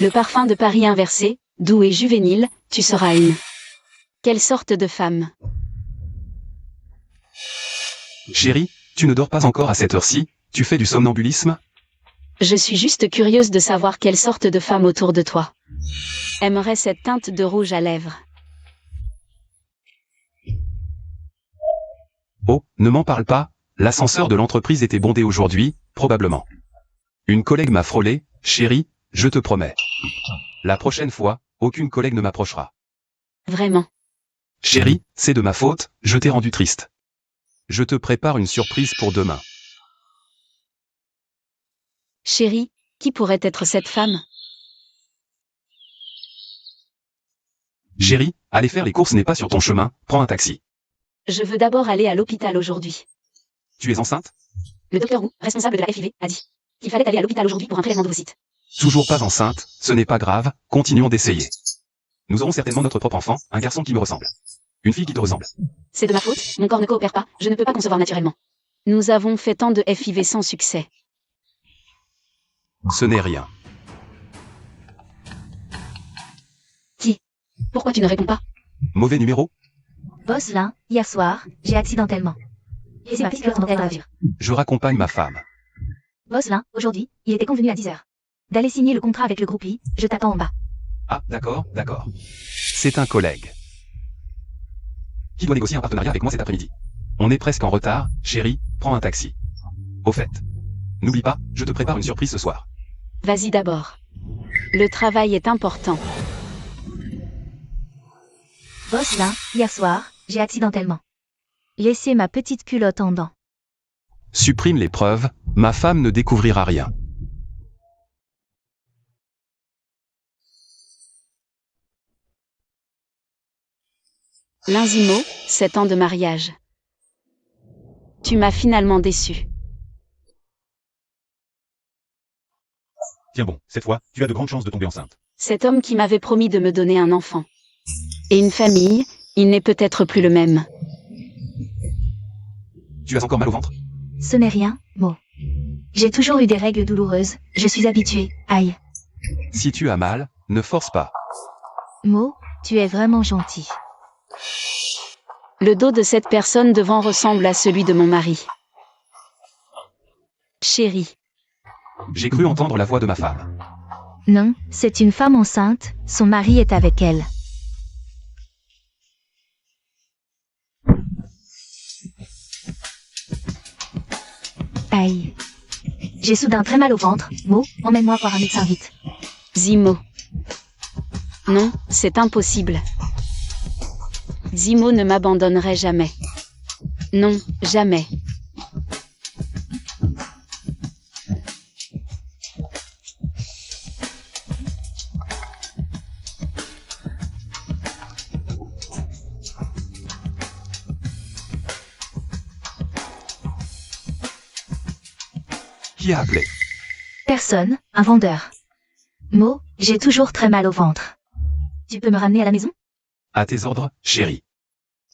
Le parfum de Paris inversé, doux et juvénile, tu seras une. Quelle sorte de femme? Chérie, tu ne dors pas encore à cette heure-ci, tu fais du somnambulisme? Je suis juste curieuse de savoir quelle sorte de femme autour de toi aimerait cette teinte de rouge à lèvres. Oh, ne m'en parle pas, l'ascenseur de l'entreprise était bondé aujourd'hui, probablement. Une collègue m'a frôlé, chérie, je te promets. La prochaine fois, aucune collègue ne m'approchera. Vraiment. Chérie, c'est de ma faute, je t'ai rendu triste. Je te prépare une surprise pour demain. Chérie, qui pourrait être cette femme? Chérie, aller faire les courses n'est pas sur ton chemin, prends un taxi. Je veux d'abord aller à l'hôpital aujourd'hui. Tu es enceinte? Le docteur Wu, responsable de la FIV, a dit qu'il fallait aller à l'hôpital aujourd'hui pour un prélèvement d'ovocytes. Toujours pas enceinte, ce n'est pas grave, continuons d'essayer. Nous aurons certainement notre propre enfant, un garçon qui me ressemble. Une fille qui te ressemble. C'est de ma faute, mon corps ne coopère pas, je ne peux pas concevoir naturellement. Nous avons fait tant de FIV sans succès. Ce n'est rien. Qui? Pourquoi tu ne réponds pas? Mauvais numéro? Boss là, hier soir, j'ai accidentellement. Laissé ma petite culotte en bordel dans la voiture. Je raccompagne ma femme. Boss là, aujourd'hui, il était convenu à 10h. D'aller signer le contrat avec le groupie, je t'attends en bas. Ah, d'accord, d'accord. C'est un collègue. Qui doit négocier un partenariat avec moi cet après-midi? On est presque en retard, chérie, prends un taxi. Au fait. N'oublie pas, je te prépare une surprise ce soir. Vas-y d'abord. Le travail est important. Boss là, hier soir, j'ai accidentellement laissé ma petite culotte en dents. Supprime les preuves, ma femme ne découvrira rien. Linzimo, 7 ans de mariage. Tu m'as finalement déçu. Tiens bon, cette fois, tu as de grandes chances de tomber enceinte. Cet homme qui m'avait promis de me donner un enfant. Et une famille, il n'est peut-être plus le même. Tu as encore mal au ventre? Ce n'est rien, Mo. J'ai toujours eu des règles douloureuses, je suis habituée, aïe. Si tu as mal, ne force pas. Mo, tu es vraiment gentil. Le dos de cette personne devant ressemble à celui de mon mari. Chérie. J'ai cru entendre la voix de ma femme. Non, c'est une femme enceinte, son mari est avec elle. Aïe. J'ai soudain très mal au ventre, Mo, emmène-moi voir un médecin vite. Zimo. Non, c'est impossible. Zimo ne m'abandonnerait jamais. Non, jamais. Qui a appelé? Personne, un vendeur. Mo, j'ai toujours très mal au ventre. Tu peux me ramener à la maison? À tes ordres, chérie.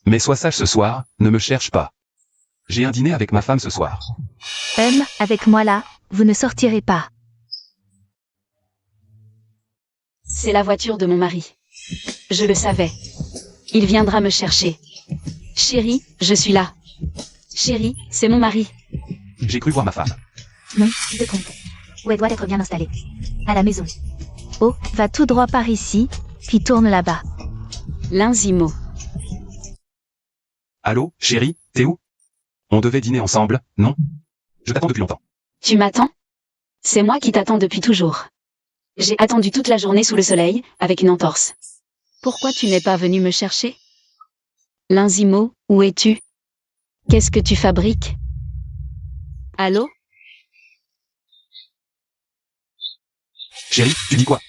Mais sois sage ce soir, ne me cherche pas. J'ai un dîner avec ma femme ce soir. Avec moi là, vous ne sortirez pas. C'est la voiture de mon mari. Je le savais. Il viendra me chercher. Chérie, je suis là. Chérie, c'est mon mari. J'ai cru voir ma femme. Non, tu te trompes. Où elle doit être bien installée. À la maison. Oh, va tout droit par ici, puis tourne là-bas. Linzimo. Allô, chérie, t'es où? On devait dîner ensemble, non? Je t'attends depuis longtemps. Tu m'attends? C'est moi qui t'attends depuis toujours. J'ai attendu toute la journée sous le soleil, avec une entorse. Pourquoi tu n'es pas venu me chercher? Linzimo, où es-tu? Qu'est-ce que tu fabriques? Allô? Chérie, tu dis quoi?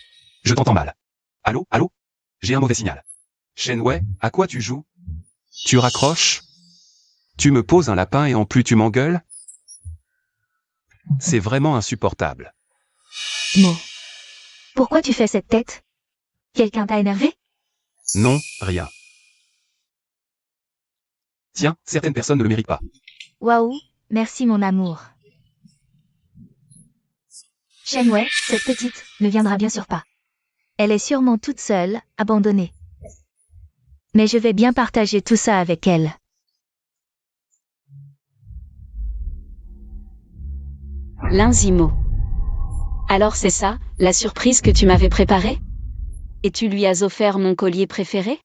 Je t'entends mal. Allô, allô? J'ai un mauvais signal. Shenwei, à quoi tu joues? Tu raccroches? Tu me poses un lapin et en plus tu m'engueules? C'est vraiment insupportable. Mo. Pourquoi tu fais cette tête? Quelqu'un t'a énervé? Non, rien. Tiens, certaines personnes ne le méritent pas. Waouh, merci mon amour. Shenwei, cette petite, ne viendra bien sûr pas. Elle est sûrement toute seule, abandonnée. Mais je vais bien partager tout ça avec elle. L'Inzimo. Alors c'est ça, la surprise que tu m'avais préparée? Et tu lui as offert mon collier préféré?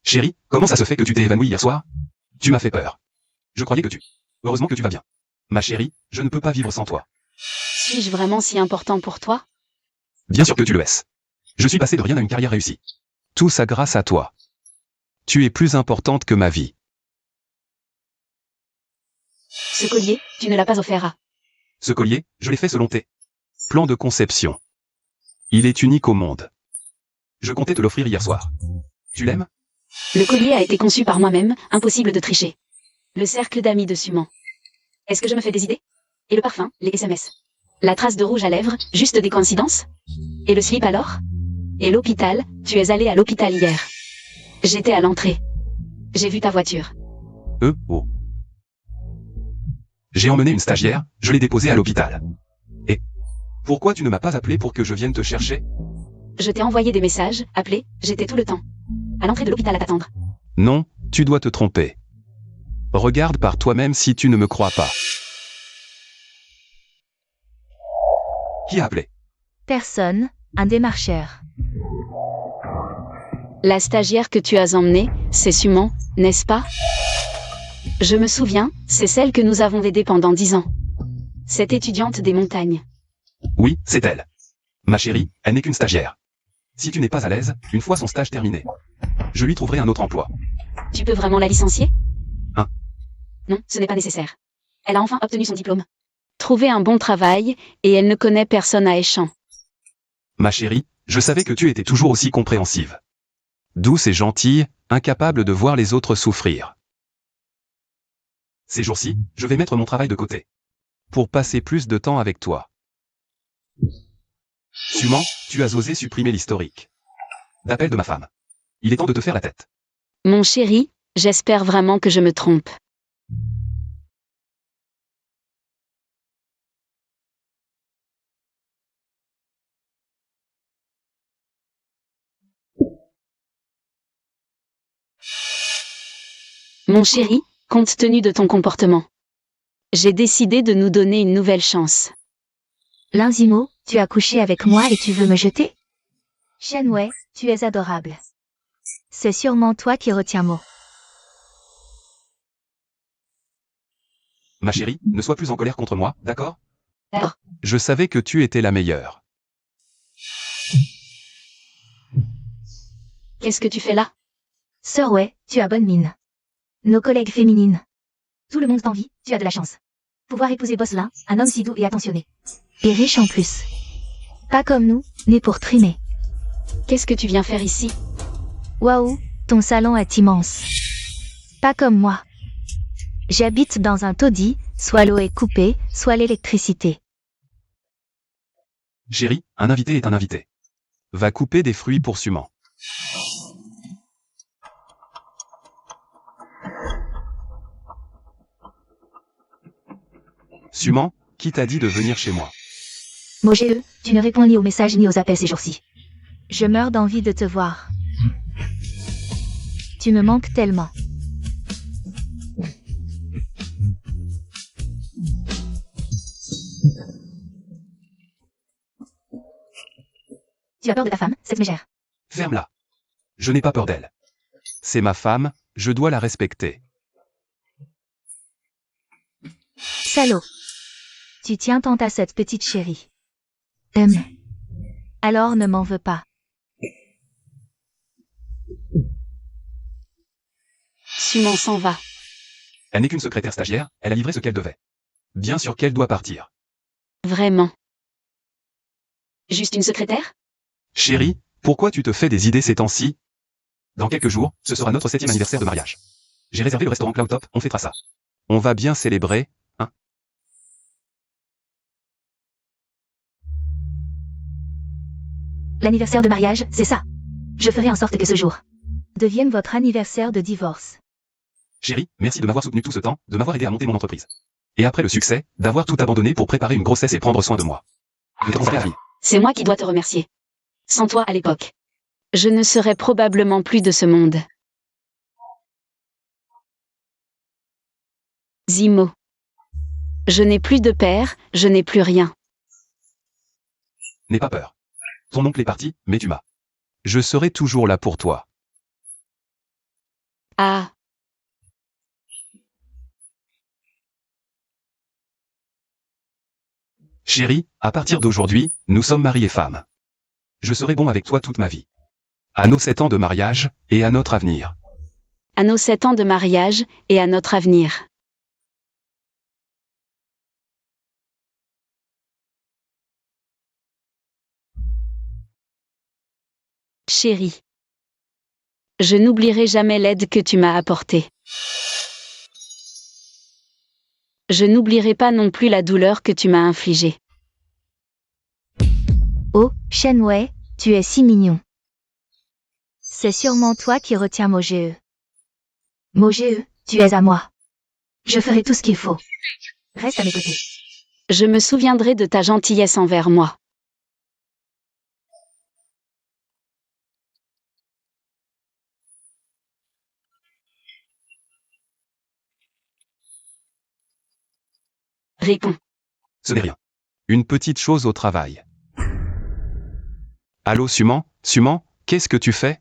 Chérie, comment ça se fait que tu t'es évanouie hier soir? Tu m'as fait peur. Je croyais que tu... Heureusement que tu vas bien. Ma chérie, je ne peux pas vivre sans toi. Suis-je vraiment si important pour toi? Bien sûr que tu le es. Je suis passé de rien à une carrière réussie. Tout ça grâce à toi. Tu es plus importante que ma vie. Ce collier, tu ne l'as pas offert à... Ce collier, je l'ai fait selon tes plans de conception. Il est unique au monde. Je comptais te l'offrir hier soir. Tu l'aimes? Le collier a été conçu par moi-même, impossible de tricher. Le cercle d'amis de Suman. Est-ce que je me fais des idées? Et le parfum, les SMS. La trace de rouge à lèvres, juste des coïncidences? Et le slip alors? Et l'hôpital, tu es allé à l'hôpital hier. J'étais à l'entrée. J'ai vu ta voiture. Oh. J'ai emmené une stagiaire, je l'ai déposée à l'hôpital. Et pourquoi tu ne m'as pas appelé pour que je vienne te chercher? Je t'ai envoyé des messages, appelé, j'étais tout le temps. À l'entrée de l'hôpital à t'attendre. Non, tu dois te tromper. Regarde par toi-même si tu ne me crois pas. Qui a appelé? Personne, un démarcheur. La stagiaire que tu as emmenée, c'est Suman, n'est-ce pas? Je me souviens, c'est celle que nous avons aidée pendant 10 ans. Cette étudiante des montagnes. Oui, c'est elle. Ma chérie, elle n'est qu'une stagiaire. Si tu n'es pas à l'aise, une fois son stage terminé, je lui trouverai un autre emploi. Tu peux vraiment la licencier? Hein? Non, ce n'est pas nécessaire. Elle a enfin obtenu son diplôme. Trouver un bon travail, et elle ne connaît personne à Échamps. Ma chérie, je savais que tu étais toujours aussi compréhensive. Douce et gentille, incapable de voir les autres souffrir. Ces jours-ci, je vais mettre mon travail de côté. Pour passer plus de temps avec toi. Suman, tu as osé supprimer l'historique d'appel de ma femme. Il est temps de te faire la tête. Mon chéri, j'espère vraiment que je me trompe. Mon chéri, compte tenu de ton comportement, j'ai décidé de nous donner une nouvelle chance. L'Inzimo, tu as couché avec moi et tu veux me jeter? Shenwei, tu es adorable. C'est sûrement toi qui retiens mot. Ma chérie, ne sois plus en colère contre moi, d'accord? D'accord. Je savais que tu étais la meilleure. Qu'est-ce que tu fais là? Sœur Wei, tu as bonne mine. Nos collègues féminines. Tout le monde t'envie, tu as de la chance. Pouvoir épouser Bosselin, un homme si doux et attentionné. Et riche en plus. Pas comme nous, nés pour trimer. Qu'est-ce que tu viens faire ici? Waouh, ton salon est immense. Pas comme moi. J'habite dans un taudis, soit l'eau est coupée, soit l'électricité. Chérie, un invité est un invité. Va couper des fruits pour Suman. Suman, qui t'a dit de venir chez moi? Mogé, tu ne réponds ni aux messages ni aux appels ces jours-ci. Je meurs d'envie de te voir. Tu me manques tellement. Tu as peur de ta femme, cette mégère. Ferme-la. Je n'ai pas peur d'elle. C'est ma femme, je dois la respecter. Salaud. Tu tiens tant à cette petite chérie. Alors ne m'en veux pas. Suman s'en va. Elle n'est qu'une secrétaire stagiaire, elle a livré ce qu'elle devait. Bien sûr qu'elle doit partir. Vraiment. Juste une secrétaire? Chérie, pourquoi tu te fais des idées ces temps-ci? Dans quelques jours, ce sera notre 7e anniversaire de mariage. J'ai réservé le restaurant Cloud Top, on fêtera ça. On va bien célébrer, hein? L'anniversaire de mariage, c'est ça. Je ferai en sorte que ce jour devienne votre anniversaire de divorce. Chérie, merci de m'avoir soutenu tout ce temps, de m'avoir aidé à monter mon entreprise. Et après le succès, d'avoir tout abandonné pour préparer une grossesse et prendre soin de moi. Je te transfère la vie. C'est moi qui dois te remercier. Sans toi à l'époque, je ne serais probablement plus de ce monde. Zimo. Je n'ai plus de père, je n'ai plus rien. N'aie pas peur. Ton oncle est parti, mais tu m'as. Je serai toujours là pour toi. Ah. Chérie, à partir d'aujourd'hui, nous sommes mari et femme. Je serai bon avec toi toute ma vie. À nos 7 ans de mariage, et à notre avenir. À nos 7 ans de mariage, et à notre avenir. Chérie. Je n'oublierai jamais l'aide que tu m'as apportée. Je n'oublierai pas non plus la douleur que tu m'as infligée. Oh, Shenwei, tu es si mignon. C'est sûrement toi qui retiens Mogee. Mogee, tu es à moi. Je ferai tout ce qu'il faut. Reste à mes côtés. Je me souviendrai de ta gentillesse envers moi. Réponds. Ce n'est rien. Une petite chose au travail. Allô Suman, qu'est-ce que tu fais?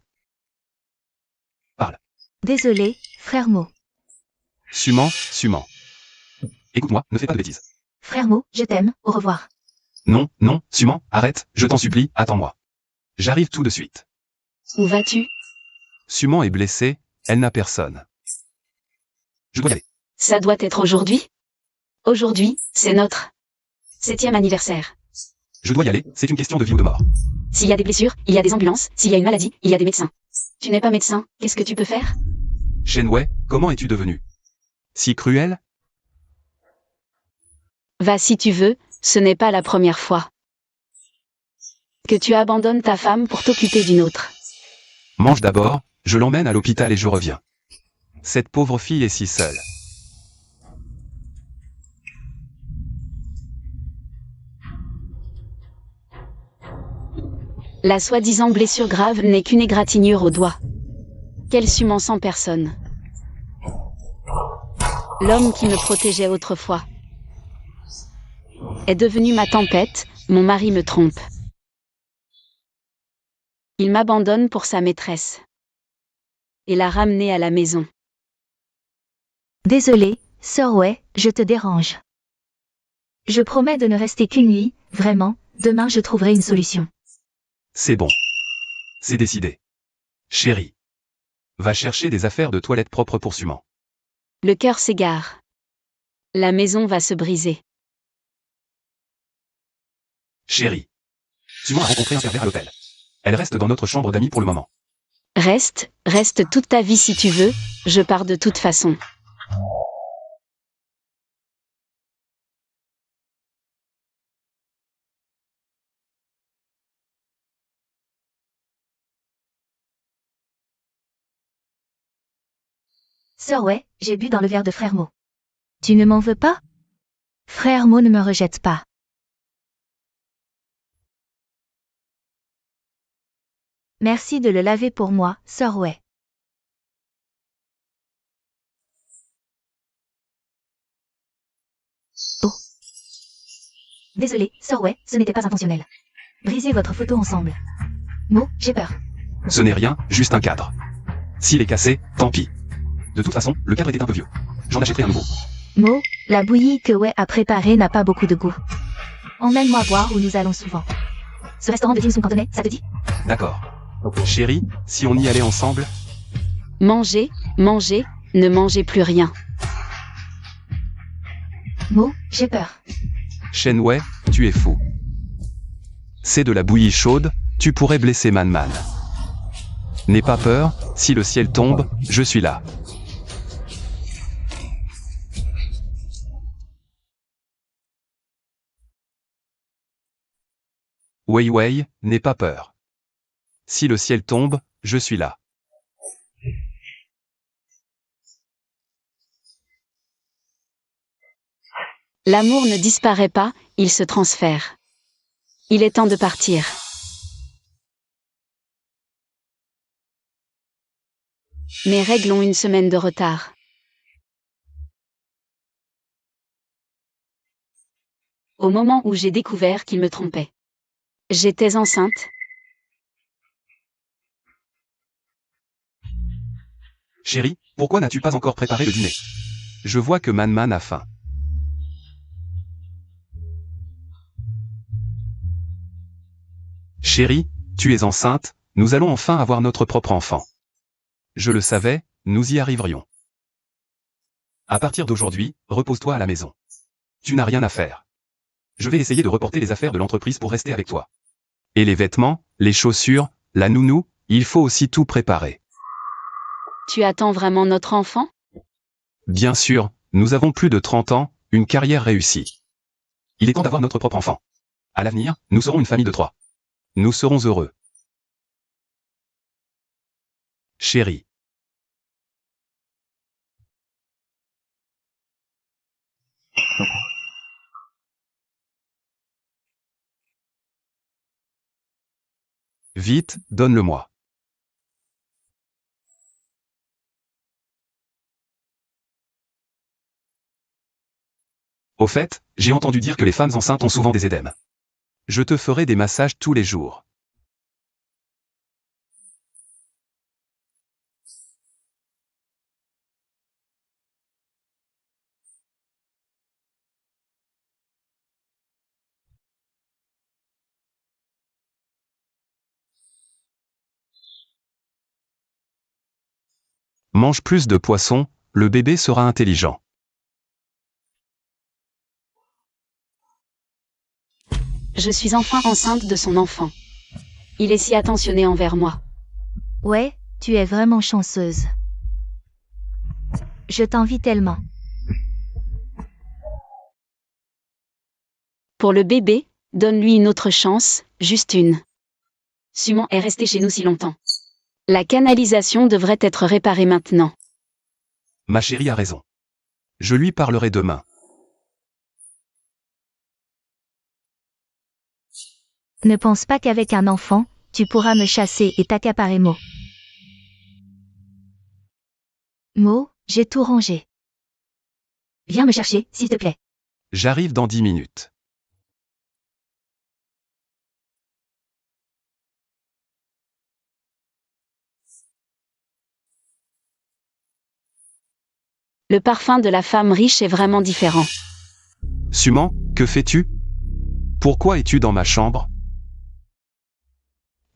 Parle. Désolé, frère Mo. Suman. Écoute-moi, ne fais pas de bêtises. Frère Mo, je t'aime, au revoir. Non, Suman, arrête, je t'en supplie, attends-moi. J'arrive tout de suite. Où vas-tu? Suman est blessée, elle n'a personne. Je dois y aller. Ça doit être aujourd'hui. Aujourd'hui, c'est notre 7e anniversaire. Je dois y aller, c'est une question de vie ou de mort. S'il y a des blessures, il y a des ambulances, s'il y a une maladie, il y a des médecins. Tu n'es pas médecin, qu'est-ce que tu peux faire? Shenwei, comment es-tu devenu si cruel? Va si tu veux, ce n'est pas la première fois que tu abandonnes ta femme pour t'occuper d'une autre. Mange d'abord, je l'emmène à l'hôpital et je reviens. Cette pauvre fille est si seule. La soi-disant blessure grave n'est qu'une égratignure au doigt. Quel Suman sans personne. L'homme qui me protégeait autrefois est devenu ma tempête, mon mari me trompe. Il m'abandonne pour sa maîtresse et l'a ramenée à la maison. Désolé, Sœur Wei, je te dérange. Je promets de ne rester qu'une nuit, vraiment, demain je trouverai une solution. C'est bon. C'est décidé. Chérie. Va chercher des affaires de toilette propres pour Suman. Le cœur s'égare. La maison va se briser. Chérie. Suman a rencontré un pervers à l'hôtel. Elle reste dans notre chambre d'amis pour le moment. Reste toute ta vie si tu veux, je pars de toute façon. Sœur Wei, j'ai bu dans le verre de frère Mo. Tu ne m'en veux pas? Frère Mo ne me rejette pas. Merci de le laver pour moi, Sœur Wei. Oh. Désolé, Sœur Wei, ce n'était pas intentionnel. Brisez votre photo ensemble. Mo, j'ai peur. Ce n'est rien, juste un cadre. S'il est cassé, tant pis. De toute façon, le cadre était un peu vieux. J'en achèterai un nouveau. Mo, la bouillie que Wei a préparée n'a pas beaucoup de goût. Emmène-moi boire où nous allons souvent. Ce restaurant de dim sum cantonais, ça te dit? D'accord. Chérie, si on y allait ensemble? Mangez, ne mangez plus rien. Mo, j'ai peur. Shenwei, tu es fou. C'est de la bouillie chaude, tu pourrais blesser Man. N'aie pas peur, si le ciel tombe, je suis là. Wei, n'aie pas peur. Si le ciel tombe, je suis là. L'amour ne disparaît pas, il se transfère. Il est temps de partir. Mes règles ont une semaine de retard. Au moment où j'ai découvert qu'il me trompait. J'étais enceinte. Chérie, pourquoi n'as-tu pas encore préparé le dîner? Je vois que Man a faim. Chérie, tu es enceinte, nous allons enfin avoir notre propre enfant. Je le savais, nous y arriverions. À partir d'aujourd'hui, repose-toi à la maison. Tu n'as rien à faire. Je vais essayer de reporter les affaires de l'entreprise pour rester avec toi. Et les vêtements, les chaussures, la nounou, il faut aussi tout préparer. Tu attends vraiment notre enfant? Bien sûr, nous avons plus de 30 ans, une carrière réussie. Il est temps d'avoir notre propre enfant. À l'avenir, nous serons une famille de 3. Nous serons heureux. Chérie. Vite, donne-le-moi. Au fait, j'ai entendu dire que les femmes enceintes ont souvent des édèmes. Je te ferai des massages tous les jours. Mange plus de poissons, le bébé sera intelligent. Je suis enfin enceinte de son enfant. Il est si attentionné envers moi. Ouais, tu es vraiment chanceuse. Je t'envie tellement. Pour le bébé, donne-lui une autre chance, juste une. Suman est resté chez nous si longtemps. La canalisation devrait être réparée maintenant. Ma chérie a raison. Je lui parlerai demain. Ne pense pas qu'avec un enfant, tu pourras me chasser et t'accaparer Mo. Mo, j'ai tout rangé. Viens me chercher, s'il te plaît. J'arrive dans 10 minutes. Le parfum de la femme riche est vraiment différent. Suman, que fais-tu? Pourquoi es-tu dans ma chambre?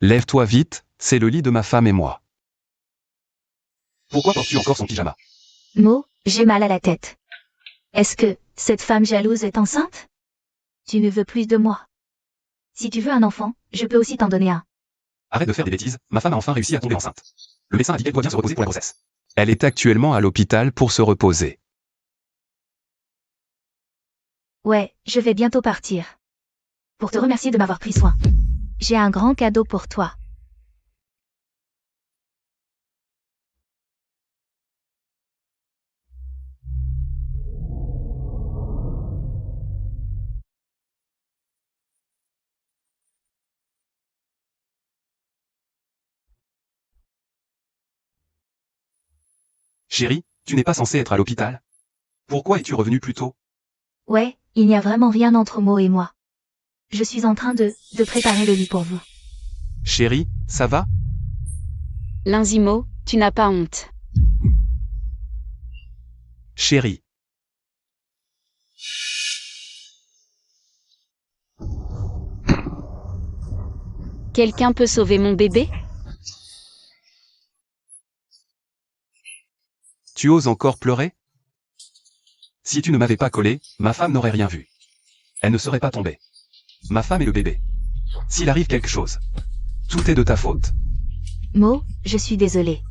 Lève-toi vite, c'est le lit de ma femme et moi. Pourquoi portes-tu encore son pyjama? Mo, j'ai mal à la tête. Est-ce que cette femme jalouse est enceinte? Tu ne veux plus de moi. Si tu veux un enfant, je peux aussi t'en donner un. Arrête de faire des bêtises, ma femme a enfin réussi à tomber enceinte. Le médecin a dit qu'elle doit bien se reposer pour la grossesse. Elle est actuellement à l'hôpital pour se reposer. Ouais, je vais bientôt partir. Pour te remercier de m'avoir pris soin. J'ai un grand cadeau pour toi. Chérie, tu n'es pas censée être à l'hôpital? Pourquoi es-tu revenu plus tôt? Ouais, il n'y a vraiment rien entre Mo et moi. Je suis en train de préparer le lit pour vous. Chérie, ça va? Linzimo, tu n'as pas honte. Chérie. Quelqu'un peut sauver mon bébé? Tu oses encore pleurer? Si tu ne m'avais pas collé, ma femme n'aurait rien vu. Elle ne serait pas tombée. Ma femme et le bébé. S'il arrive quelque chose, tout est de ta faute. Mo, je suis désolée.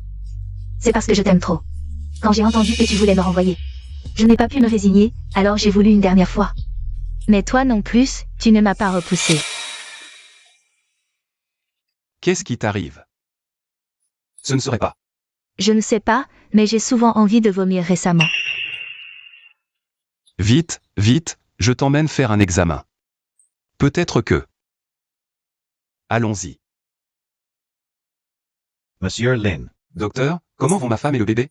C'est parce que je t'aime trop. Quand j'ai entendu que tu voulais me renvoyer, je n'ai pas pu me résigner, alors j'ai voulu une dernière fois. Mais toi non plus, tu ne m'as pas repoussé. Qu'est-ce qui t'arrive? Ce ne serait pas. Je ne sais pas, mais j'ai souvent envie de vomir récemment. Vite, vite, Je t'emmène faire un examen. Peut-être que... Allons-y. Monsieur Lin. Docteur, comment vont ma femme et le bébé?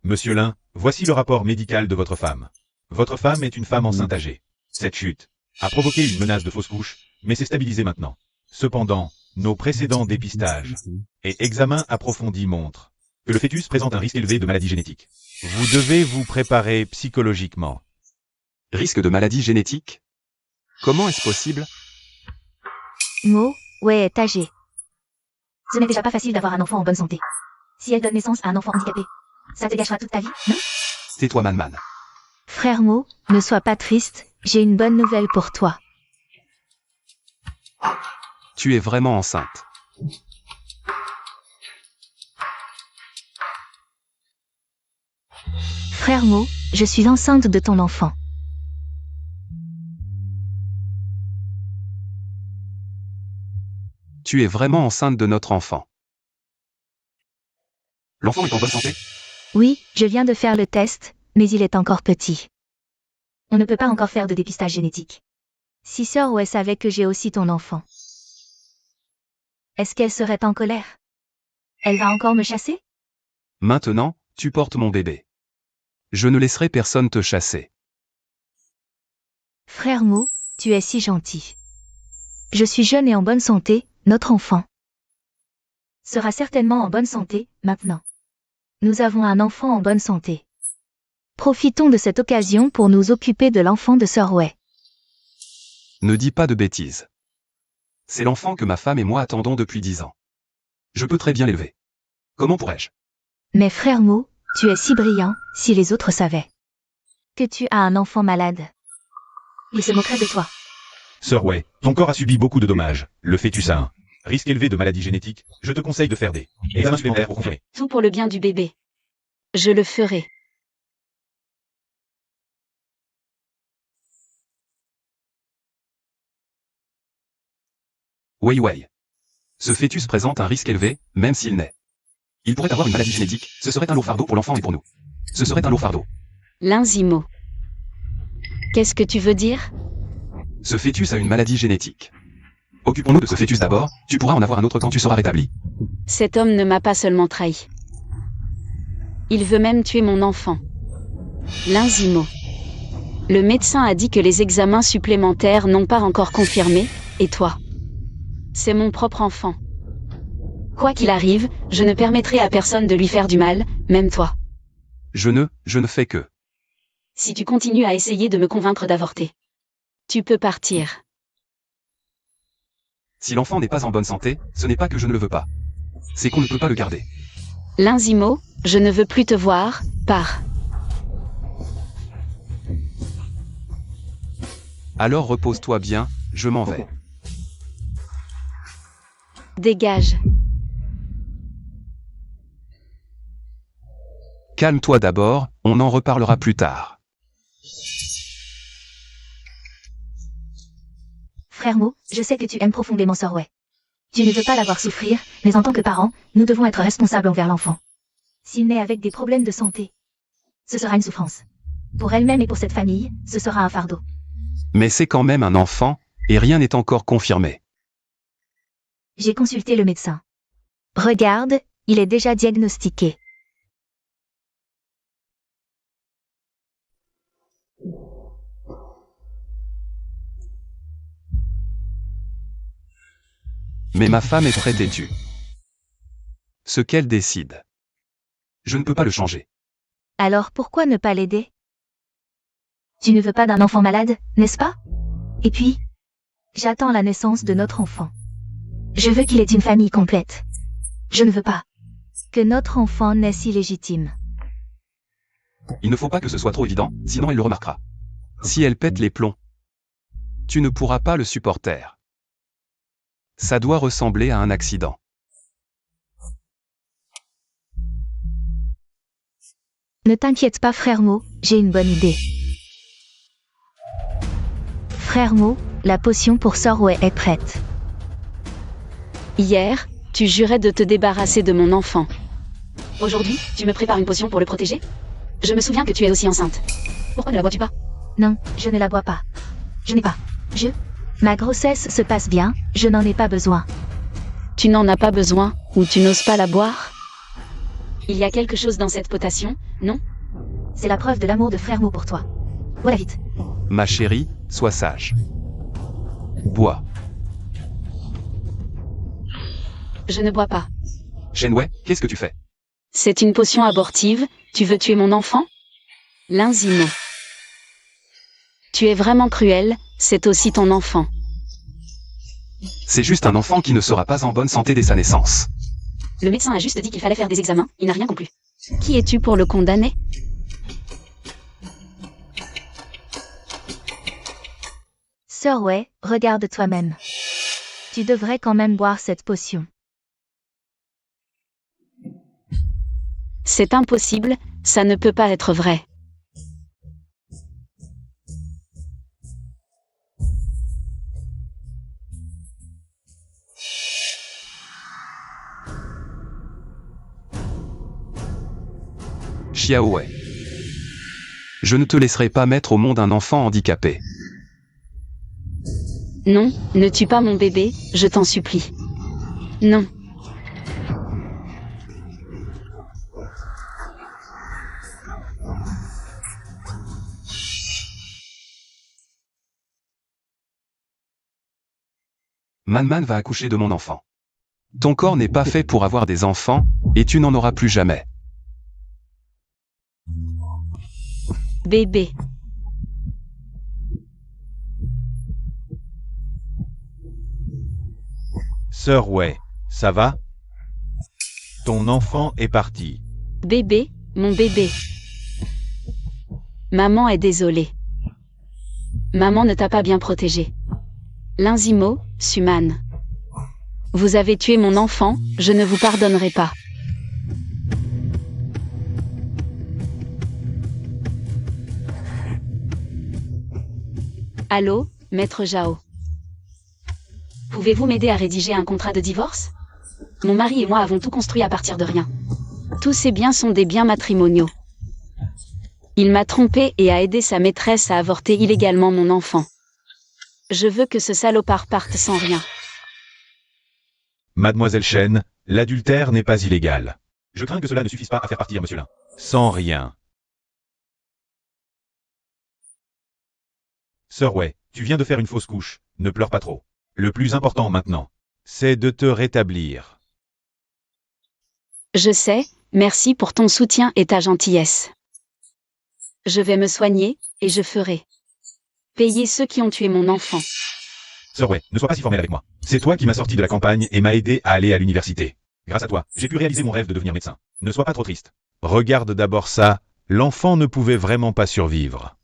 Monsieur Lin, voici le rapport médical de votre femme. Votre femme est une femme enceinte âgée. Cette chute a provoqué une menace de fausse couche, mais s'est stabilisée maintenant. Cependant, nos précédents dépistages et examens approfondis montrent que le fœtus présente un risque élevé de maladie génétique. Vous devez vous préparer psychologiquement. Risque de maladie génétique? Comment est-ce possible? Mo, ouais, est âgée. Ce n'est déjà pas facile d'avoir un enfant en bonne santé. Si elle donne naissance à un enfant handicapé, ça te gâchera toute ta vie, non? Tais-toi, Man. Frère Mo, ne sois pas triste, j'ai une bonne nouvelle pour toi. Tu es vraiment enceinte. Frère Mo, je suis enceinte de ton enfant. Tu es vraiment enceinte de notre enfant. L'enfant est en bonne santé? Oui, je viens de faire le test, mais il est encore petit. On ne peut pas encore faire de dépistage génétique. Si Sœur Wei savait que j'ai aussi ton enfant, est-ce qu'elle serait en colère? Elle va encore me chasser? Maintenant, tu portes mon bébé. Je ne laisserai personne te chasser. Frère Mo, tu es si gentil. Je suis jeune et en bonne santé, notre enfant sera certainement en bonne santé, maintenant. Nous avons un enfant en bonne santé. Profitons de cette occasion pour nous occuper de l'enfant de Sœur Wei. Ne dis pas de bêtises. C'est l'enfant que ma femme et moi attendons depuis 10 ans. Je peux très bien l'élever. Comment pourrais-je? Mais frère Mo, tu es si brillant, si les autres savaient que tu as un enfant malade, ils se moqueraient de toi. Sœur Wei, ton corps a subi beaucoup de dommages. Le fœtus a un risque élevé de maladie génétique. Je te conseille de faire des examens supplémentaires pour confirmer. Tout pour le bien du bébé. Je le ferai. Wei. Ce fœtus présente un risque élevé, même s'il naît. Il pourrait avoir une maladie génétique, ce serait un lourd fardeau pour l'enfant et pour nous. Ce serait un lourd fardeau. L'Inzimo. Qu'est-ce que tu veux dire? Ce fœtus a une maladie génétique. Occupons-nous de ce fœtus d'abord, tu pourras en avoir un autre quand tu seras rétabli. Cet homme ne m'a pas seulement trahi. Il veut même tuer mon enfant. L'Inzimo. Le médecin a dit que les examens supplémentaires n'ont pas encore confirmé, et toi? C'est mon propre enfant. Quoi qu'il arrive, je ne permettrai à personne de lui faire du mal, même toi. Je ne fais que... Si tu continues à essayer de me convaincre d'avorter, tu peux partir. Si l'enfant n'est pas en bonne santé, ce n'est pas que je ne le veux pas. C'est qu'on ne peut pas le garder. L'Inzimo, je ne veux plus te voir, pars. Alors repose-toi bien, je m'en vais. Dégage. Calme-toi d'abord, on en reparlera plus tard. Frère Mo, je sais que tu aimes profondément Sœur Wei. Tu ne veux pas la voir souffrir, mais en tant que parents, nous devons être responsables envers l'enfant. S'il naît avec des problèmes de santé, ce sera une souffrance. Pour elle-même et pour cette famille, ce sera un fardeau. Mais c'est quand même un enfant, et rien n'est encore confirmé. J'ai consulté le médecin. Regarde, il est déjà diagnostiqué. Mais ma femme est très têtue. Ce qu'elle décide. Je ne peux pas le changer. Alors pourquoi ne pas l'aider? Tu ne veux pas d'un enfant malade, n'est-ce pas? Et puis, j'attends la naissance de notre enfant. Je veux qu'il ait une famille complète. Je ne veux pas que notre enfant naisse illégitime. Il ne faut pas que ce soit trop évident, sinon elle le remarquera. Si elle pète les plombs, tu ne pourras pas le supporter. Ça doit ressembler à un accident. Ne t'inquiète pas frère Mo, j'ai une bonne idée. Frère Mo, la potion pour Sœur Wei est prête. Hier, tu jurais de te débarrasser de mon enfant. Aujourd'hui, tu me prépares une potion pour le protéger? Je me souviens que tu es aussi enceinte. Pourquoi ne la vois-tu pas? Non, je ne la bois pas. Je n'ai pas. Ma grossesse se passe bien, je n'en ai pas besoin. Tu n'en as pas besoin, ou tu n'oses pas la boire? Il y a quelque chose dans cette potation, non? C'est la preuve de l'amour de frère Mo pour toi. Voilà vite. Ma chérie, sois sage. Bois. Je ne bois pas. Shenwei, qu'est-ce que tu fais? C'est une potion abortive, tu veux tuer mon enfant? Linzimo. Tu es vraiment cruel, c'est aussi ton enfant. C'est juste un enfant qui ne sera pas en bonne santé dès sa naissance. Le médecin a juste dit qu'il fallait faire des examens, il n'a rien conclu. Qui es-tu pour le condamner? Sœur Wei, regarde toi-même. Tu devrais quand même boire cette potion. C'est impossible, ça ne peut pas être vrai. Xiaowei. Je ne te laisserai pas mettre au monde un enfant handicapé. Non, ne tue pas mon bébé, je t'en supplie. Non. Manman va accoucher de mon enfant. Ton corps n'est pas fait pour avoir des enfants, et tu n'en auras plus jamais. Bébé. Sœur Wei, ça va? Ton enfant est parti. Bébé, mon bébé. Maman est désolée. Maman ne t'a pas bien protégé. Linzimo, Suman. Vous avez tué mon enfant, je ne vous pardonnerai pas. Allô, maître Zhao. Pouvez-vous m'aider à rédiger un contrat de divorce? Mon mari et moi avons tout construit à partir de rien. Tous ces biens sont des biens matrimoniaux. Il m'a trompé et a aidé sa maîtresse à avorter illégalement mon enfant. Je veux que ce salopard parte sans rien. Mademoiselle Shen, l'adultère n'est pas illégal. Je crains que cela ne suffise pas à faire partir Monsieur Lin. Sans rien. Sœur Wei, tu viens de faire une fausse couche, ne pleure pas trop. Le plus important maintenant, c'est de te rétablir. Je sais, merci pour ton soutien et ta gentillesse. Je vais me soigner, et je ferai payer ceux qui ont tué mon enfant. Sœur Wei, ne sois pas si formelle avec moi. C'est toi qui m'as sorti de la campagne et m'as aidé à aller à l'université. Grâce à toi, j'ai pu réaliser mon rêve de devenir médecin. Ne sois pas trop triste. Regarde d'abord ça, l'enfant ne pouvait vraiment pas survivre.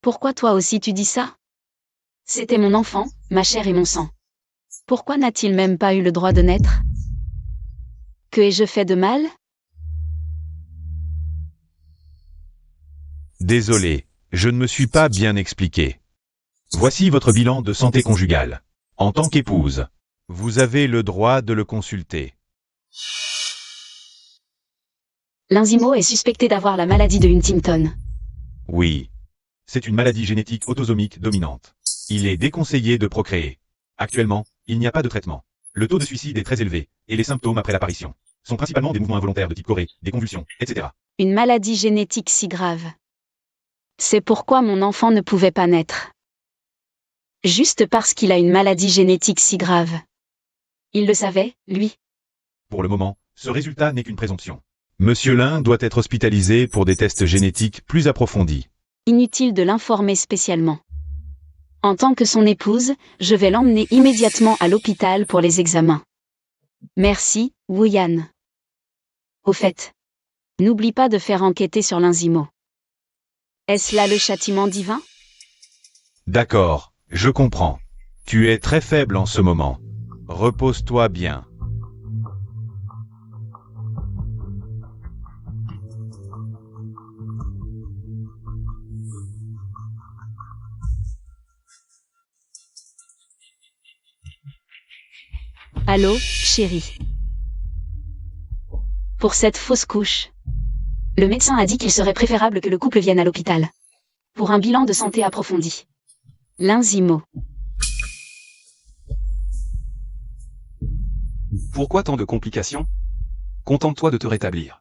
Pourquoi toi aussi tu dis ça? C'était mon enfant, ma chair et mon sang. Pourquoi n'a-t-il même pas eu le droit de naître? Que ai-je fait de mal? Désolé, je ne me suis pas bien expliqué. Voici votre bilan de santé conjugale. En tant qu'épouse, vous avez le droit de le consulter. Linzimo est suspecté d'avoir la maladie de Huntington. Oui. C'est une maladie génétique autosomique dominante. Il est déconseillé de procréer. Actuellement, il n'y a pas de traitement. Le taux de suicide est très élevé, et les symptômes après l'apparition sont principalement des mouvements involontaires de type Corée, des convulsions, etc. Une maladie génétique si grave. C'est pourquoi mon enfant ne pouvait pas naître. Juste parce qu'il a une maladie génétique si grave. Il le savait, lui. Pour le moment, ce résultat n'est qu'une présomption. Monsieur Lin doit être hospitalisé pour des tests génétiques plus approfondis. Inutile de l'informer spécialement. En tant que son épouse, je vais l'emmener immédiatement à l'hôpital pour les examens. Merci, Wu-Yan. Au fait, n'oublie pas de faire enquêter sur Linzimo. Est-ce là le châtiment divin? D'accord, je comprends. Tu es très faible en ce moment. Repose-toi bien. Allô, chérie. Pour cette fausse couche. Le médecin a dit qu'il serait préférable que le couple vienne à l'hôpital. pour un bilan de santé approfondi. L'Inzimo. Pourquoi tant de complications? Contente-toi de te rétablir.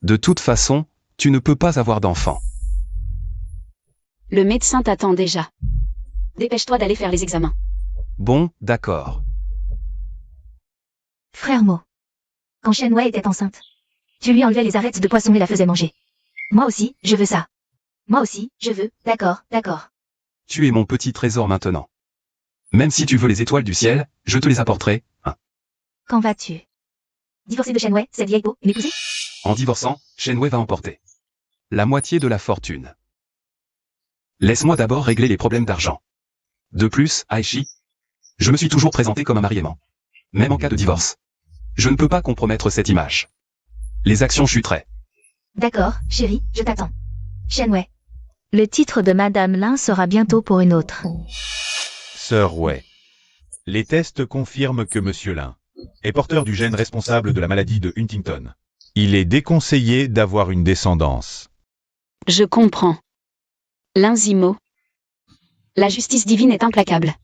De toute façon, tu ne peux pas avoir d'enfant. Le médecin t'attend déjà. Dépêche-toi d'aller faire les examens. Bon, d'accord. Frère Mo. Quand Shenwei était enceinte, tu lui enlevais les arêtes de poisson et la faisais manger. Moi aussi, je veux ça. Moi aussi, je veux. D'accord, d'accord. Tu es mon petit trésor maintenant. Même si tu veux les étoiles du ciel, je te les apporterai, hein. Quand vas-tu divorcer de Shenwei, cette vieille peau, et m'épouser? En divorçant, Shenwei va emporter la moitié de la fortune. Laisse-moi d'abord régler les problèmes d'argent. De plus, Aichi, je me suis toujours présenté comme un mari aimant. Même en cas de divorce. Je ne peux pas compromettre cette image. Les actions chuteraient. D'accord, chérie, je t'attends. Shenwei. Le titre de Madame Lin sera bientôt pour une autre. Sœur Wei. Les tests confirment que Monsieur Lin est porteur du gène responsable de la maladie de Huntington. Il est déconseillé d'avoir une descendance. Je comprends. L'Inzimo. La justice divine est implacable.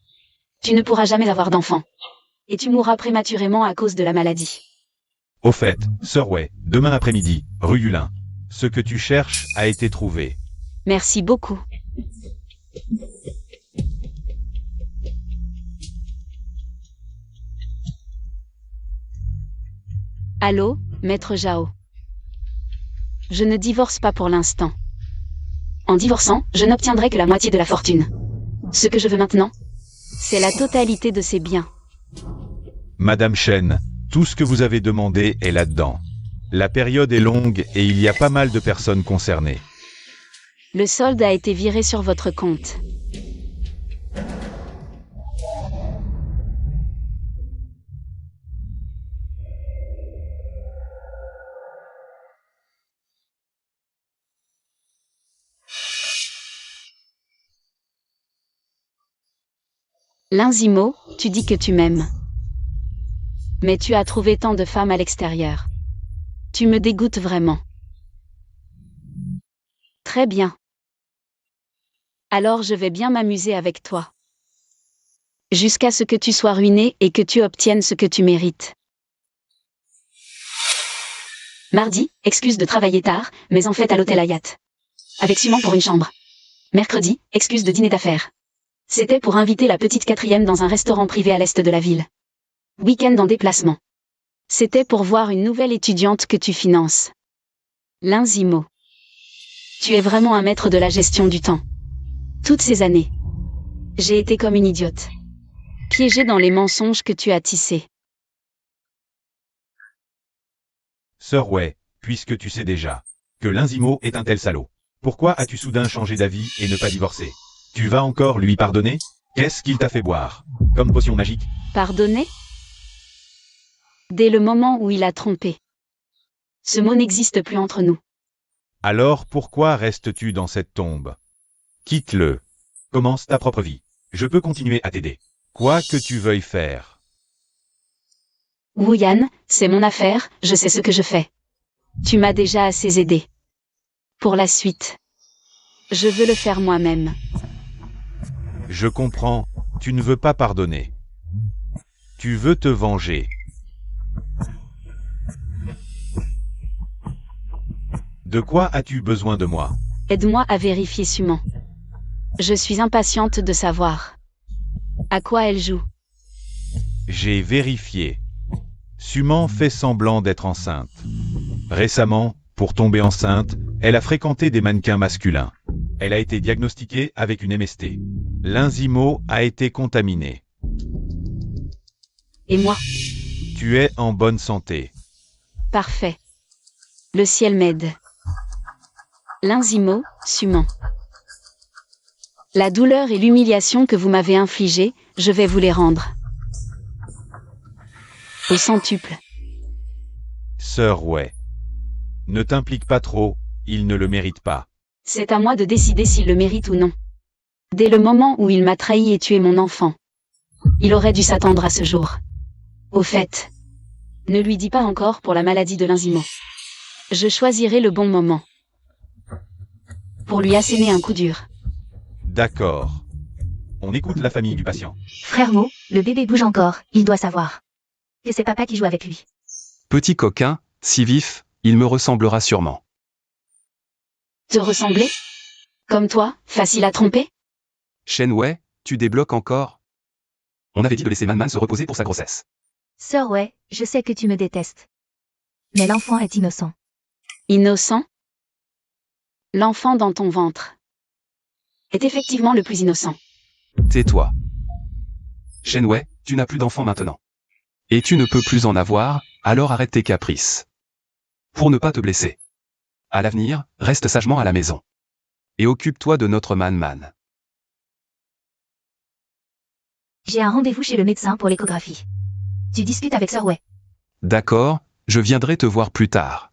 Tu ne pourras jamais avoir d'enfant. Et tu mourras prématurément à cause de la maladie. Au fait, Sœur Wei, demain après-midi, rue Yulin, ce que tu cherches a été trouvé. Merci beaucoup. Allô, maître Zhao. Je ne divorce pas pour l'instant. En divorçant, je n'obtiendrai que la moitié de la fortune. Ce que je veux maintenant, c'est la totalité de ses biens. Madame Chen, tout ce que vous avez demandé est là-dedans. La période est longue et il y a pas mal de personnes concernées. Le solde a été viré sur votre compte. L'Inzimo, tu dis que tu m'aimes. Mais tu as trouvé tant de femmes à l'extérieur. Tu me dégoûtes vraiment. Très bien. Alors je vais bien m'amuser avec toi. Jusqu'à ce que tu sois ruiné et que tu obtiennes ce que tu mérites. Mardi, excuse de travailler tard, mais en fait à l'hôtel Hayat. Avec Suman pour une chambre. Mercredi, excuse de dîner d'affaires. C'était pour inviter la petite quatrième dans un restaurant privé à l'est de la ville. Week-end en déplacement. C'était pour voir une nouvelle étudiante que tu finances. L'Inzimo. Tu es vraiment un maître de la gestion du temps. Toutes ces années, j'ai été comme une idiote. Piégée dans les mensonges que tu as tissés. Sœur Wei, puisque tu sais déjà que l'Inzimo est un tel salaud, pourquoi as-tu soudain changé d'avis et ne pas divorcer? Tu vas encore lui pardonner? Qu'est-ce qu'il t'a fait boire? Comme potion magique? Pardonner? Dès le moment où il a trompé. Ce mot n'existe plus entre nous. Alors pourquoi restes-tu dans cette tombe? Quitte-le. Commence ta propre vie. Je peux continuer à t'aider. Quoi que tu veuilles faire. Wu Yan, c'est mon affaire, je sais ce que je fais. Tu m'as déjà assez aidé. Pour la suite, je veux le faire moi-même. Je comprends, tu ne veux pas pardonner. Tu veux te venger. De quoi as-tu besoin de moi? Aide-moi à vérifier Suman. Je suis impatiente de savoir. À quoi elle joue? J'ai vérifié. Suman fait semblant d'être enceinte. Récemment, pour tomber enceinte, elle a fréquenté des mannequins masculins. Elle a été diagnostiquée avec une MST. L'Inzimo a été contaminé. Et moi? Tu es en bonne santé. Parfait. Le ciel m'aide. L'Inzimo, Suman. La douleur et l'humiliation que vous m'avez infligées, je vais vous les rendre. Au centuple. Sœur Wei. Ne t'implique pas trop, il ne le mérite pas. C'est à moi de décider s'il le mérite ou non. Dès le moment où il m'a trahi et tué mon enfant, il aurait dû s'attendre à ce jour. Au fait, ne lui dis pas encore pour la maladie de l'Inzimo. Je choisirai le bon moment. pour lui asséner un coup dur. D'accord. On écoute la famille du patient. Frère Mo, le bébé bouge encore, il doit savoir. Que c'est papa qui joue avec lui. Petit coquin, si vif, il me ressemblera sûrement. Te ressembler? Comme toi, facile à tromper? Shenwei, tu débloques encore? On avait dit de laisser Man se reposer pour sa grossesse. Sœur ouais, je sais que tu me détestes. Mais l'enfant est innocent. Innocent? L'enfant dans ton ventre est effectivement le plus innocent. Tais-toi. Shenwei, tu n'as plus d'enfant maintenant. Et tu ne peux plus en avoir, alors arrête tes caprices. Pour ne pas te blesser. À l'avenir, reste sagement à la maison. Et occupe-toi de notre Man. J'ai un rendez-vous chez le médecin pour l'échographie. Tu discutes avec Sœur ouais. D'accord, je viendrai te voir plus tard.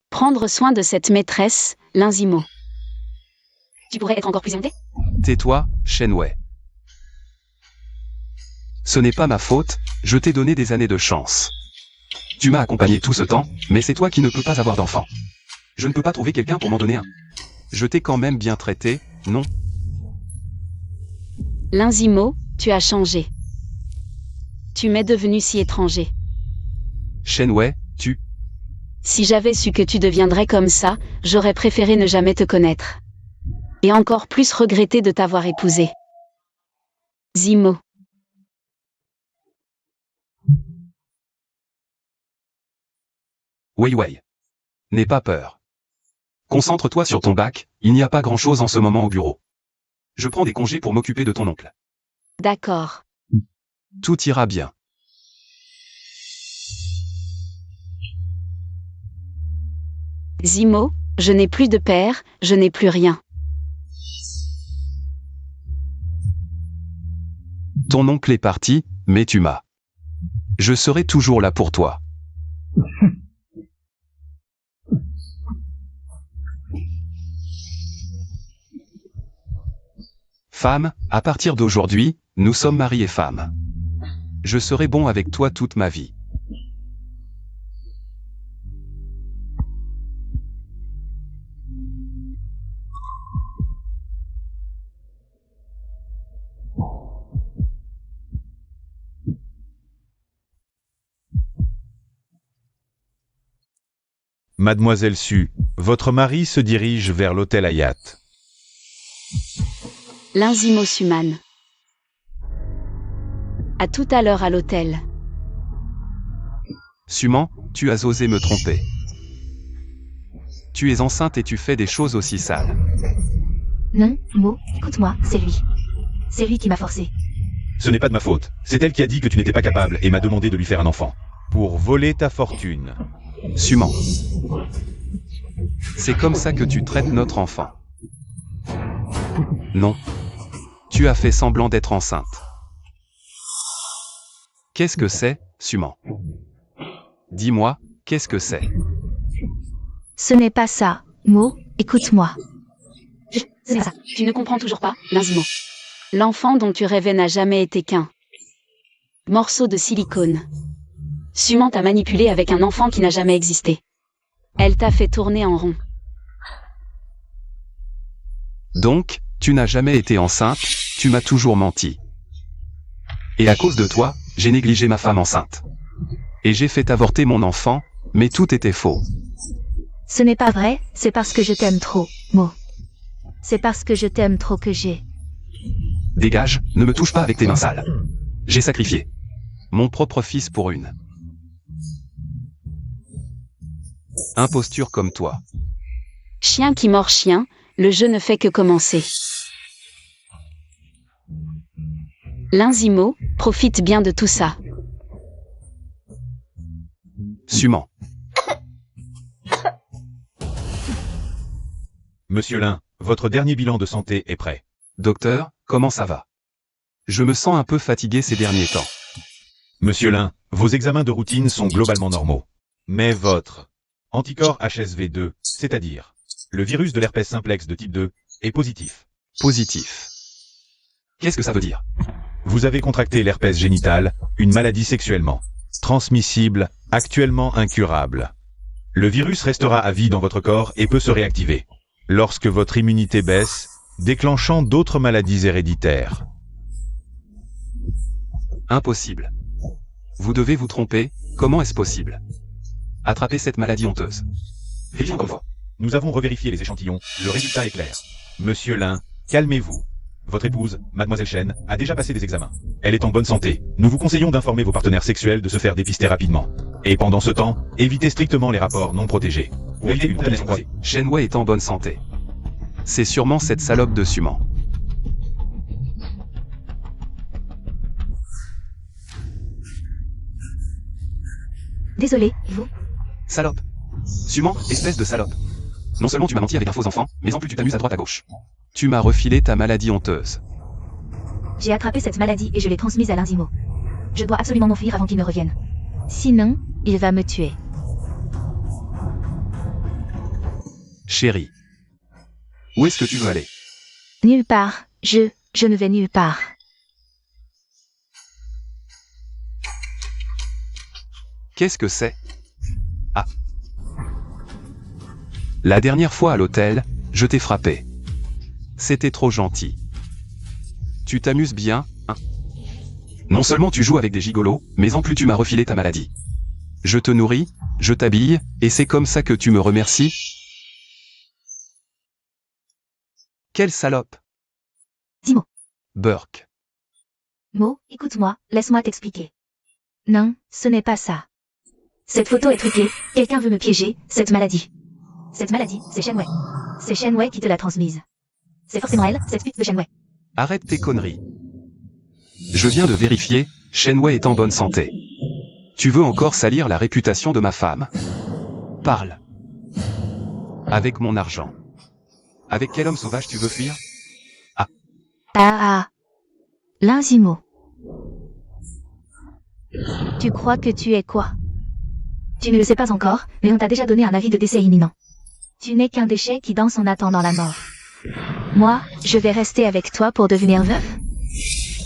Prendre soin de cette maîtresse, Linzimo. Tu pourrais être encore plus aimé? Tais-toi, Shenwei. Ce n'est pas ma faute, je t'ai donné des années de chance. Tu m'as accompagné tout ce temps, mais c'est toi qui ne peux pas avoir d'enfant. Je ne peux pas trouver quelqu'un pour m'en donner un. Je t'ai quand même bien traité, non? Linzimo, tu as changé. Tu m'es devenu si étranger. Shenwei, tu... Si j'avais su que tu deviendrais comme ça, j'aurais préféré ne jamais te connaître. Et encore plus regretter de t'avoir épousé. Zimo. Wei. N'aie pas peur. Concentre-toi sur ton bac, il n'y a pas grand-chose en ce moment au bureau. Je prends des congés pour m'occuper de ton oncle. D'accord. Tout ira bien. Zimo, je n'ai plus de père, je n'ai plus rien. Ton oncle est parti, mais tu m'as. Je serai toujours là pour toi. Femme, à partir d'aujourd'hui, nous sommes mari et femme. Je serai bon avec toi toute ma vie. Mademoiselle Su, votre mari se dirige vers l'hôtel Hayat. Linzimo Suman. À tout à l'heure à l'hôtel. Suman, tu as osé me tromper. Tu es enceinte et tu fais des choses aussi sales. Non, Mo, écoute-moi, c'est lui. C'est lui qui m'a forcé. Ce n'est pas de ma faute. C'est elle qui a dit que tu n'étais pas capable et m'a demandé de lui faire un enfant. Pour voler ta fortune. Suman. C'est comme ça que tu traites notre enfant. Non. Tu as fait semblant d'être enceinte. Qu'est-ce que c'est, Suman? Dis-moi, qu'est-ce que c'est? Ce n'est pas ça, Mo, écoute-moi. C'est ça. Tu ne comprends toujours pas, Linzimo. L'enfant dont tu rêvais n'a jamais été qu'un morceau de silicone. Suman t'a manipulé avec un enfant qui n'a jamais existé. Elle t'a fait tourner en rond. Donc, tu n'as jamais été enceinte, tu m'as toujours menti. Et à cause de toi, j'ai négligé ma femme enceinte. Et j'ai fait avorter mon enfant, mais tout était faux. Ce n'est pas vrai, c'est parce que je t'aime trop, Mo. C'est parce que je t'aime trop que j'ai... Dégage, ne me touche pas avec tes mains sales. J'ai sacrifié mon propre fils pour une imposture comme toi. Chien qui mord chien, le jeu ne fait que commencer. Linzimo, profite bien de tout ça. Suman. Monsieur Lin, votre dernier bilan de santé est prêt. Docteur, comment ça va? Je me sens un peu fatigué ces derniers temps. Monsieur Lin, vos examens de routine sont globalement normaux. Mais votre anticorps HSV2, c'est-à-dire le virus de l'herpès simplex de type 2, est positif. Positif. Qu'est-ce que ça veut dire? Vous avez contracté l'herpès génital, une maladie sexuellement transmissible, actuellement incurable. Le virus restera à vie dans votre corps et peut se réactiver. lorsque votre immunité baisse, déclenchant d'autres maladies héréditaires. Impossible. Vous devez vous tromper, comment est-ce possible? Attraper cette maladie honteuse. Vérifions encore une fois. Nous avons revérifié les échantillons, le résultat est clair. Monsieur Lin, calmez-vous. Votre épouse, Mademoiselle Chen, a déjà passé des examens. Elle est en bonne santé. Nous vous conseillons d'informer vos partenaires sexuels de se faire dépister rapidement. Et pendant ce temps, évitez strictement les rapports non protégés. Évitez une contamination croisée. Shen Wei est en bonne santé. C'est sûrement cette salope de Suman. Désolé, vous? Salope. Suman, espèce de salope. Non seulement tu m'as menti avec un faux enfant, mais en plus tu t'amuses à droite à gauche. Tu m'as refilé ta maladie honteuse. J'ai attrapé cette maladie et je l'ai transmise à Linzimo. Je dois absolument m'enfuir avant qu'il ne revienne. Sinon, il va me tuer. Chérie. Où est-ce que tu veux aller? Nulle part. Je ne vais nulle part. Qu'est-ce que c'est? Ah. La dernière fois à l'hôtel, je t'ai frappé. C'était trop gentil. Tu t'amuses bien, hein? Non seulement tu joues avec des gigolos, mais en plus tu m'as refilé ta maladie. Je te nourris, je t'habille, et c'est comme ça que tu me remercies? Quelle salope! Dis-moi. Burke. Mo, écoute-moi, laisse-moi t'expliquer. Non, ce n'est pas ça. Cette photo est truquée, quelqu'un veut me piéger, cette maladie. Cette maladie, c'est Shen Wei. C'est Shen Wei qui te l'a transmise. C'est forcément elle, cette pute de Shen Wei. Arrête tes conneries. Je viens de vérifier, Shen Wei est en bonne santé. Tu veux encore salir la réputation de ma femme? Parle. Avec mon argent. Avec quel homme sauvage tu veux fuir? Linzimo. Tu crois que tu es quoi? Tu ne le sais pas encore, mais on t'a déjà donné un avis de décès imminent. Tu n'es qu'un déchet qui danse en attendant la mort. Moi, je vais rester avec toi pour devenir veuve.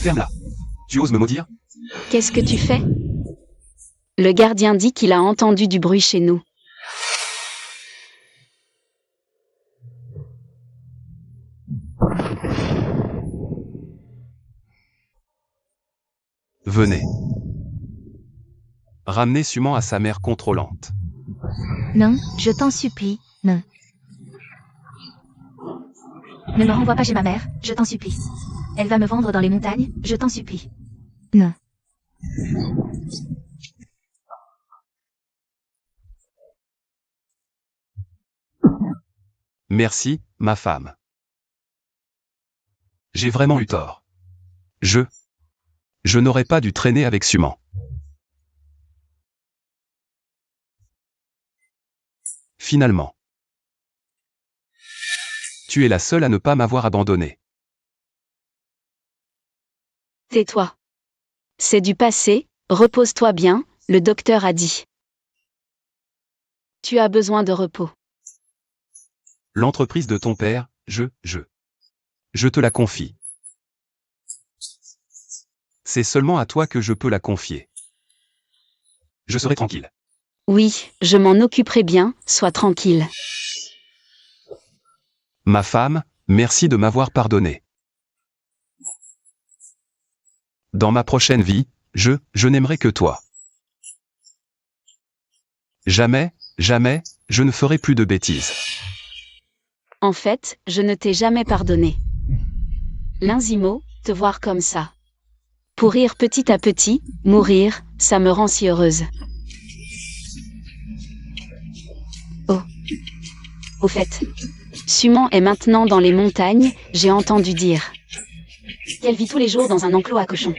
Ferme-la. Tu oses me maudire? Qu'est-ce que tu fais? Le gardien dit qu'il a entendu du bruit chez nous. Venez. Ramenez Suman à sa mère contrôlante. Non, je t'en supplie, non. Ne me renvoie pas chez ma mère, je t'en supplie. Elle va me vendre dans les montagnes, je t'en supplie. Non. Merci, ma femme. J'ai vraiment eu tort. Je n'aurais pas dû traîner avec Suman. Finalement. Tu es la seule à ne pas m'avoir abandonné. Tais-toi. C'est du passé, repose-toi bien, le docteur a dit. Tu as besoin de repos. L'entreprise de ton père, je te la confie. C'est seulement à toi que je peux la confier. Je serai tranquille. Oui, je m'en occuperai bien, sois tranquille. Ma femme, merci de m'avoir pardonné. Dans ma prochaine vie, je n'aimerai que toi. Jamais, je ne ferai plus de bêtises. En fait, je ne t'ai jamais pardonné. Linzimo, te voir comme ça. Pourrir petit à petit, mourir, ça me rend si heureuse. Oh. Au fait, Suman est maintenant dans les montagnes, j'ai entendu dire. Qu'elle vit tous les jours dans un enclos à cochons.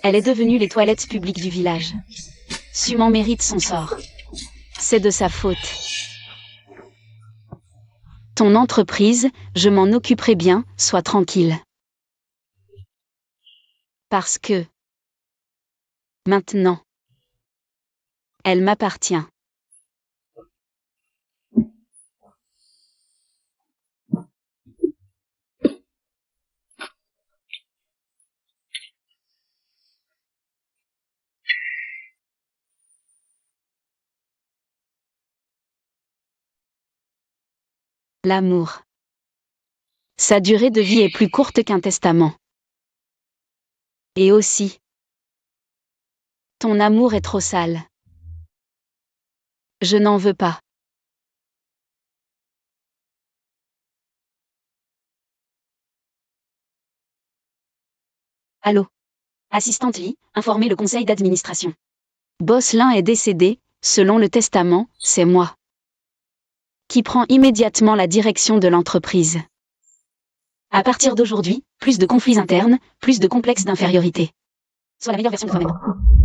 Elle est devenue les toilettes publiques du village. Suman mérite son sort. C'est de sa faute. Ton entreprise, je m'en occuperai bien, sois tranquille. Parce que... Maintenant... Elle m'appartient. L'amour. Sa durée de vie est plus courte qu'un testament. Et aussi, ton amour est trop sale. Je n'en veux pas. Allô? Assistante vie, informez le conseil d'administration. Bosselin est décédé, selon le testament, c'est moi qui prend immédiatement la direction de l'entreprise. À partir d'aujourd'hui, plus de conflits internes, plus de complexes d'infériorité. Sois la meilleure version de toi-même.